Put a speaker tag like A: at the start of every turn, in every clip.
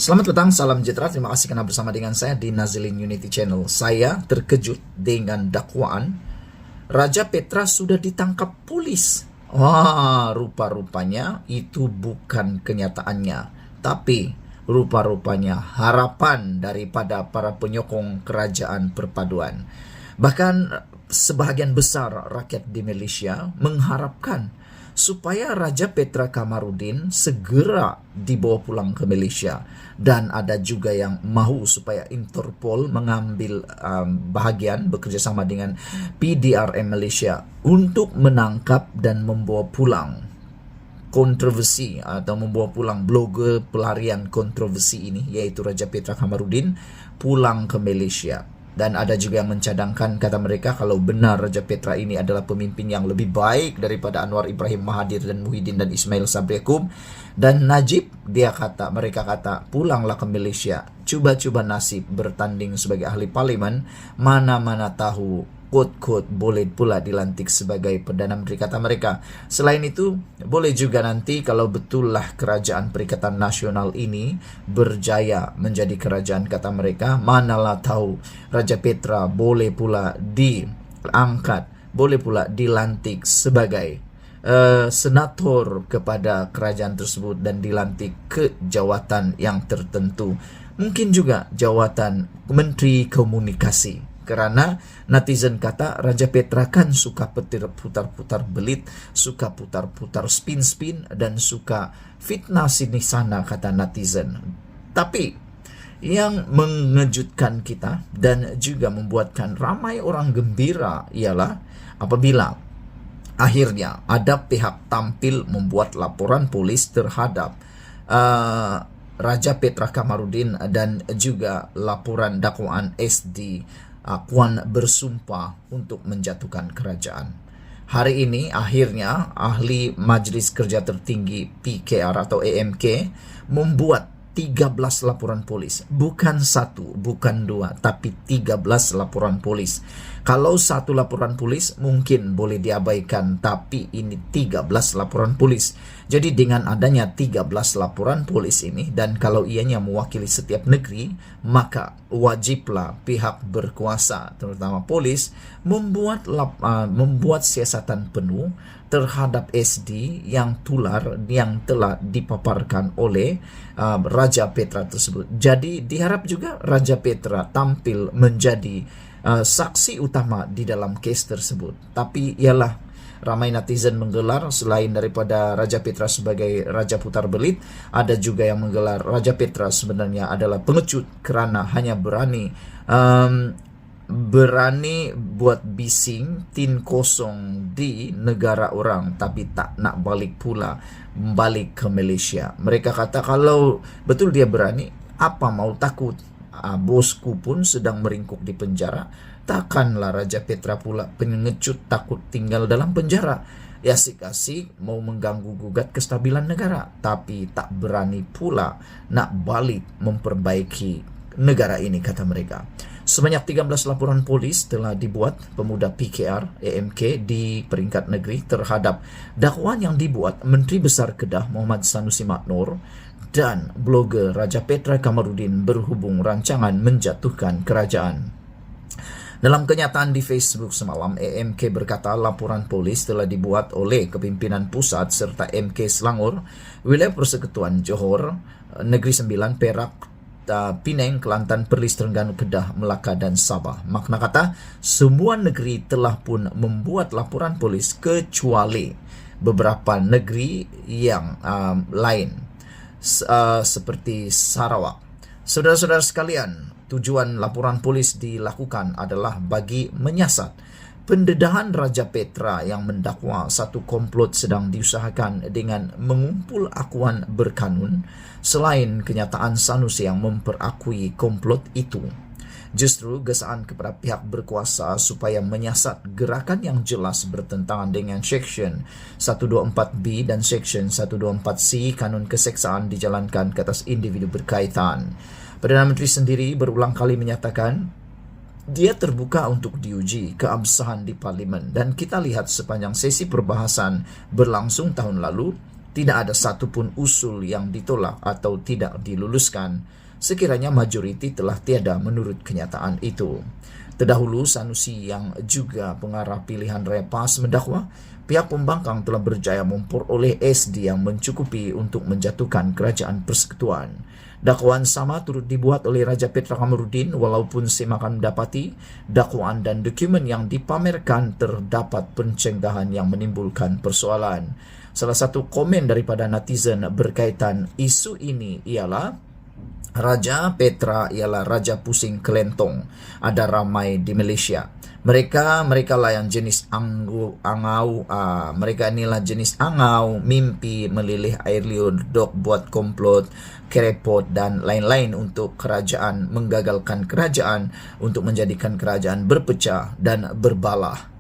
A: Selamat petang, salam sejahtera. Terima kasih karena bersama dengan saya di Nazilin Unity Channel. Saya terkejut dengan dakwaan Raja Petra sudah ditangkap polis. Wah, rupa-rupanya itu bukan kenyataannya, tapi rupa-rupanya harapan daripada para penyokong kerajaan perpaduan. Bahkan sebahagian besar rakyat di Malaysia mengharapkan supaya Raja Petra Kamarudin segera dibawa pulang ke Malaysia. Dan ada juga yang mahu supaya Interpol mengambil bahagian bekerjasama dengan PDRM Malaysia untuk menangkap dan membawa pulang kontroversi atau membawa pulang blogger pelarian kontroversi ini, yaitu Raja Petra Kamarudin, pulang ke Malaysia. Dan ada juga yang mencadangkan, kata mereka, kalau benar Raja Petra ini adalah pemimpin yang lebih baik daripada Anwar Ibrahim Mahathir dan Muhyiddin dan Ismail Sabri Yaakob dan Najib, mereka kata, pulanglah ke Malaysia, cuba-cuba nasib bertanding sebagai ahli parlimen, mana-mana tahu quote-quote boleh pula dilantik sebagai Perdana Menteri, kata mereka. Selain itu, boleh juga nanti kalau betullah Kerajaan Perikatan Nasional ini berjaya menjadi kerajaan, kata mereka, manalah tahu Raja Petra boleh pula diangkat, boleh pula dilantik sebagai senator kepada kerajaan tersebut dan dilantik ke jawatan yang tertentu. Mungkin juga jawatan Menteri Komunikasi. Karena netizen kata Raja Petra kan suka putar-putar belit, suka putar-putar spin-spin, dan suka fitnah sini sana, kata netizen. Tapi yang mengejutkan kita dan juga membuatkan ramai orang gembira ialah apabila akhirnya ada pihak tampil membuat laporan polis terhadap Raja Petra Kamarudin dan juga laporan dakwaan SD Puan bersumpah untuk menjatuhkan kerajaan. Hari ini akhirnya ahli Majlis Kerja Tertinggi PKR atau AMK membuat 13 laporan polis. Bukan satu, bukan dua, tapi 13 laporan polis. Kalau satu laporan polis mungkin boleh diabaikan, tapi ini 13 laporan polis. Jadi dengan adanya 13 laporan polis ini, dan kalau ianya mewakili setiap negeri, maka wajiblah pihak berkuasa, terutama polis, membuat siasatan penuh terhadap SD yang tular yang telah dipaparkan oleh Raja Petra tersebut. Jadi diharap juga Raja Petra tampil menjadi saksi utama di dalam kes tersebut. Tapi ialah ramai netizen menggelar, selain daripada Raja Petra sebagai Raja Putar Belit, ada juga yang menggelar Raja Petra sebenarnya adalah pengecut kerana hanya berani buat bising tin kosong di negara orang, tapi tak nak balik ke Malaysia. Mereka kata kalau betul dia berani, apa mau takut? Bosku pun sedang meringkuk di penjara, takkanlah Raja Petra pula pengecut takut tinggal dalam penjara. Asik-asik mau mengganggu gugat kestabilan negara, tapi tak berani pula nak balik memperbaiki negara ini, kata mereka. Sebanyak 13 laporan polis telah dibuat pemuda PKR AMK di peringkat negeri terhadap dakwaan yang dibuat Menteri Besar Kedah Muhammad Sanusi Maknor dan blogger Raja Petra Kamarudin berhubung rancangan menjatuhkan kerajaan. Dalam kenyataan di Facebook semalam, AMK berkata laporan polis telah dibuat oleh Kepimpinan Pusat serta MK Selangor, Wilayah Persekutuan Johor, Negeri Sembilan, Perak, Penang, Kelantan, Perlis, Terengganu, Kedah, Melaka dan Sabah. Makna kata, semua negeri telah pun membuat laporan polis kecuali beberapa negeri yang lain seperti Sarawak. Saudara-saudara sekalian, tujuan laporan polis dilakukan adalah bagi menyiasat pendedahan Raja Petra yang mendakwa satu komplot sedang diusahakan dengan mengumpul akuan berkanun, selain kenyataan Sanusi yang memperakui komplot itu. Justru gesaan kepada pihak berkuasa supaya menyiasat gerakan yang jelas bertentangan dengan Seksyen 124B dan Seksyen 124C Kanun Keseksaan dijalankan ke atas individu berkaitan. Perdana Menteri sendiri berulang kali menyatakan dia terbuka untuk diuji keabsahan di parlimen, dan kita lihat sepanjang sesi perbahasan berlangsung tahun lalu, tidak ada satupun usul yang ditolak atau tidak diluluskan, sekiranya majoriti telah tiada menurut kenyataan itu. Terdahulu, Sanusi yang juga pengarah pilihan Raya PAS mendakwa pihak pembangkang telah berjaya memperoleh SD yang mencukupi untuk menjatuhkan kerajaan persekutuan. Dakwaan sama turut dibuat oleh Raja Petra Kamarudin, walaupun semakan mendapati dakwaan dan dokumen yang dipamerkan terdapat pencegahan yang menimbulkan persoalan. Salah satu komen daripada netizen berkaitan isu ini ialah Raja Petra ialah Raja Pusing Kelentong. Ada ramai di Malaysia. Mereka lah yang jenis angau. Mereka inilah jenis angau, mimpi melilih air liur, dok buat komplot, kerepot dan lain-lain untuk kerajaan, menggagalkan kerajaan untuk menjadikan kerajaan berpecah dan berbalah.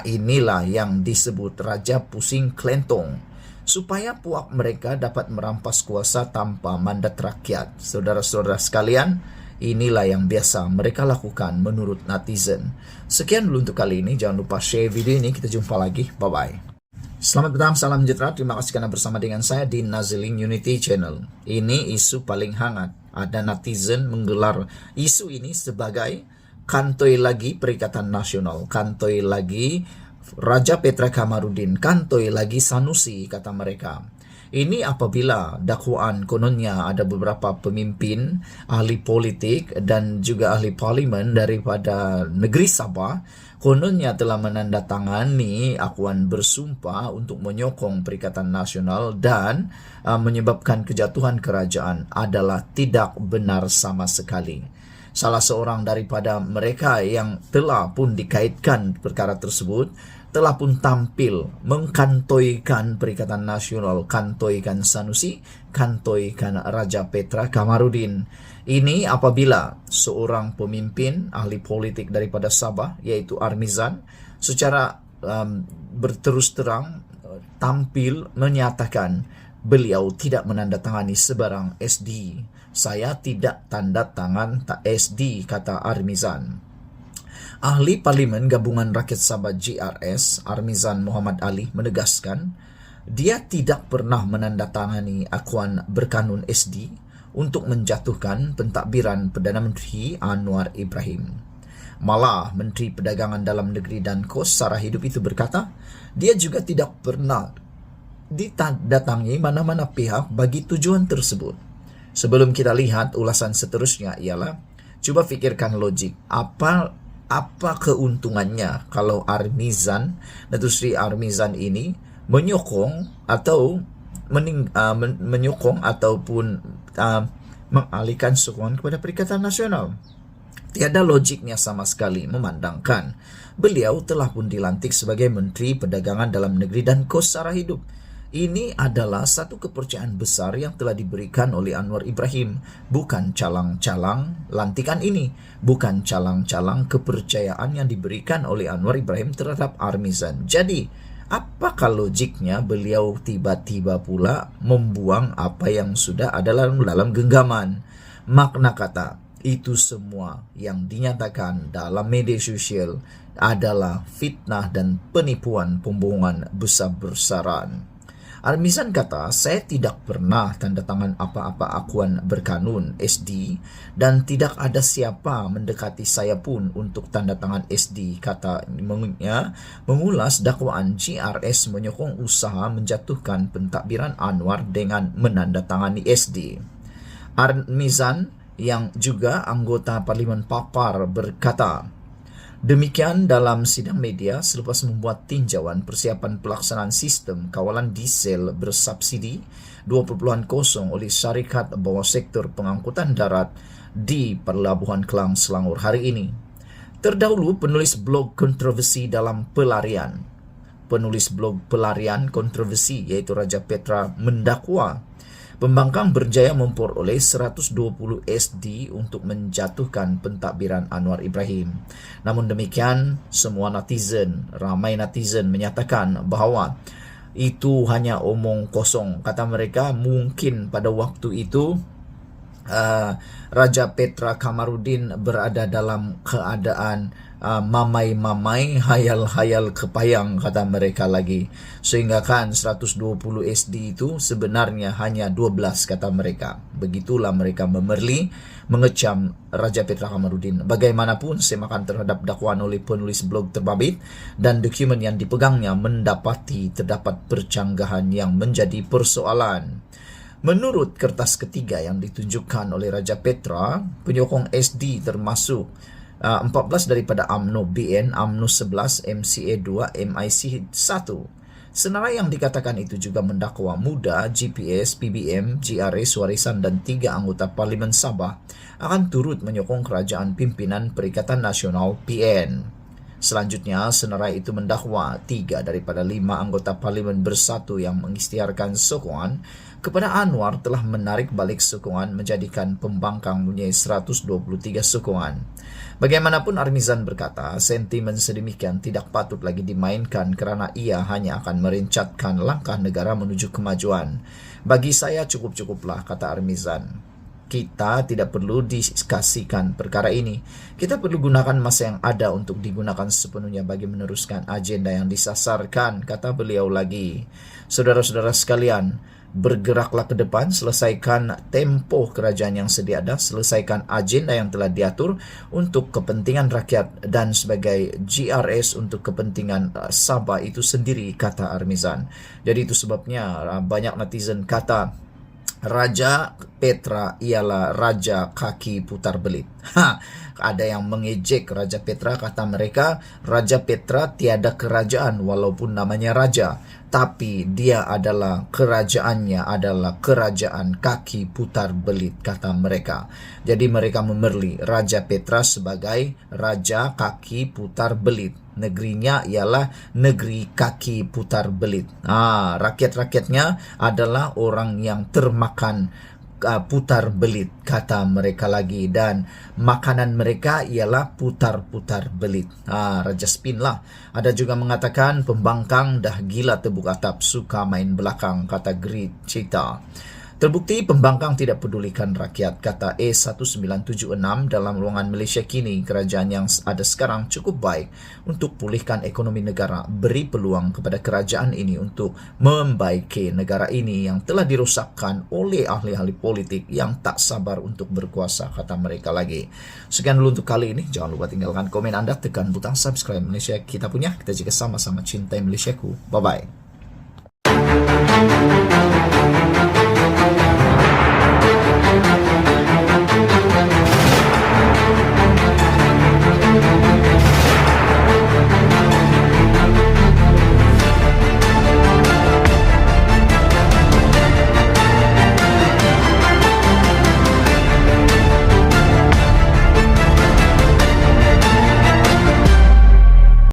A: Inilah yang disebut Raja Pusing Kelentong, supaya puak mereka dapat merampas kuasa tanpa mandat rakyat. Saudara-saudara sekalian, inilah yang biasa mereka lakukan menurut netizen. Sekian dulu untuk kali ini. Jangan lupa share video ini. Kita jumpa lagi. Bye-bye. Selamat petang, salam sejahtera. Terima kasih karena bersama dengan saya di Nazilin Unity Channel. Ini isu paling hangat. Ada netizen menggelar isu ini sebagai kantoi lagi Perikatan Nasional, kantoi lagi Raja Petra Kamarudin, kantoi lagi Sanusi, kata mereka. Ini apabila dakwaan kononnya ada beberapa pemimpin, ahli politik dan juga ahli parlimen daripada negeri Sabah, kononnya telah menandatangani akuan bersumpah untuk menyokong Perikatan Nasional dan menyebabkan kejatuhan kerajaan adalah tidak benar sama sekali. Salah seorang daripada mereka yang telah pun dikaitkan perkara tersebut telah pun tampil mengkantoikan Perikatan Nasional, kantoikan Sanusi, kantoikan Raja Petra Kamarudin. Ini apabila seorang pemimpin ahli politik daripada Sabah, yaitu Armizan, secara berterus terang tampil menyatakan beliau tidak menandatangani sebarang SD. Saya tidak tanda tangan SD, kata Armizan. Ahli Parlimen Gabungan Rakyat Sabah GRS, Armizan Muhammad Ali, menegaskan dia tidak pernah menandatangani akuan berkanun SD untuk menjatuhkan pentadbiran Perdana Menteri Anwar Ibrahim. Malah Menteri Perdagangan Dalam Negeri dan Kos Sara Hidup itu berkata, dia juga tidak pernah ditandatangi mana-mana pihak bagi tujuan tersebut. Sebelum kita lihat ulasan seterusnya ialah, coba fikirkan logik. Apa keuntungannya kalau Armizan, Datuk Seri Armizan ini menyokong atau menyokong ataupun mengalihkan sokongan kepada Perikatan Nasional? Tiada logiknya sama sekali, memandangkan beliau telah pun dilantik sebagai Menteri Perdagangan Dalam Negeri dan Kos Sara Hidup. Ini adalah satu kepercayaan besar yang telah diberikan oleh Anwar Ibrahim. Bukan calang-calang lantikan ini. Bukan calang-calang kepercayaan yang diberikan oleh Anwar Ibrahim terhadap Armizan. Jadi, apakah logiknya beliau tiba-tiba pula membuang apa yang sudah ada dalam genggaman? Makna kata, itu semua yang dinyatakan dalam media sosial adalah fitnah dan penipuan pembohongan besar-besaran. Armizan kata, saya tidak pernah tanda tangan apa-apa akuan berkanun SD dan tidak ada siapa mendekati saya pun untuk tanda tangan SD, katanya mengulas dakwaan GRS menyokong usaha menjatuhkan pentadbiran Anwar dengan menandatangani SD. Armizan yang juga anggota Parlimen Papar berkata, demikian dalam sidang media selepas membuat tinjauan persiapan pelaksanaan sistem kawalan diesel bersubsidi 2.0 oleh syarikat bawah sektor pengangkutan darat di Pelabuhan Kelang, Selangor hari ini. Terdahulu, penulis blog kontroversi dalam pelarian. Penulis blog pelarian kontroversi yaitu Raja Petra mendakwa pembangkang berjaya memperoleh 120 SD untuk menjatuhkan pentadbiran Anwar Ibrahim. Namun demikian, ramai netizen menyatakan bahawa itu hanya omong kosong. Kata mereka, mungkin pada waktu itu Raja Petra Kamarudin berada dalam keadaan mamai-mamai, hayal-hayal kepayang, kata mereka lagi. Sehingga kan 120 SD itu sebenarnya hanya 12, kata mereka. Begitulah mereka memerli, mengecam Raja Petra Kamarudin. Bagaimanapun semakan terhadap dakwaan oleh penulis blog terbabit dan dokumen yang dipegangnya mendapati terdapat percanggahan yang menjadi persoalan. Menurut kertas ketiga yang ditunjukkan oleh Raja Petra, penyokong SD termasuk 14 daripada UMNO BN, UMNO 11, MCA 2, MIC 1. Senarai yang dikatakan itu juga mendakwa Muda, GPS, PBM, GRS, Warisan, dan 3 anggota Parlimen Sabah akan turut menyokong kerajaan pimpinan Perikatan Nasional PN. Selanjutnya, senarai itu mendakwa 3 daripada 5 anggota Parlimen Bersatu yang mengisytiharkan sokongan kepada Anwar telah menarik balik sokongan menjadikan pembangkang mempunyai 123 sokongan. Bagaimanapun Armizan berkata, sentimen sedemikian tidak patut lagi dimainkan kerana ia hanya akan merencatkan langkah negara menuju kemajuan. Bagi saya cukup-cukuplah, kata Armizan. Kita tidak perlu diskusikan perkara ini. Kita perlu gunakan masa yang ada untuk digunakan sepenuhnya bagi meneruskan agenda yang disasarkan, kata beliau lagi. Saudara-saudara sekalian, bergeraklah ke depan, selesaikan tempoh kerajaan yang sedia ada, selesaikan agenda yang telah diatur untuk kepentingan rakyat dan sebagai GRS untuk kepentingan Sabah itu sendiri, kata Armizan. Jadi itu sebabnya banyak netizen kata Raja Petra ialah raja kaki putar belit. Ada yang mengejek Raja Petra, kata mereka, Raja Petra tiada kerajaan walaupun namanya raja, tapi dia adalah kerajaannya adalah kerajaan kaki putar belit, kata mereka. Jadi mereka memerli Raja Petra sebagai raja kaki putar belit. Negerinya ialah negeri kaki putar belit. Rakyat-rakyatnya adalah orang yang termakan putar belit, kata mereka lagi, dan makanan mereka ialah putar-putar belit. Raja spin lah. Ada juga mengatakan pembangkang dah gila tebuk atap, suka main belakang, kata Grid Cita. Terbukti pembangkang tidak pedulikan rakyat, kata E1976. Dalam ruangan Malaysia kini, kerajaan yang ada sekarang cukup baik untuk pulihkan ekonomi negara, beri peluang kepada kerajaan ini untuk membaiki negara ini yang telah dirosakkan oleh ahli-ahli politik yang tak sabar untuk berkuasa, kata mereka lagi. Sekian dulu untuk kali ini. Jangan lupa tinggalkan komen Anda, tekan butang subscribe. Malaysia kita punya, kita juga sama-sama cintai Malaysiaku. Bye-bye.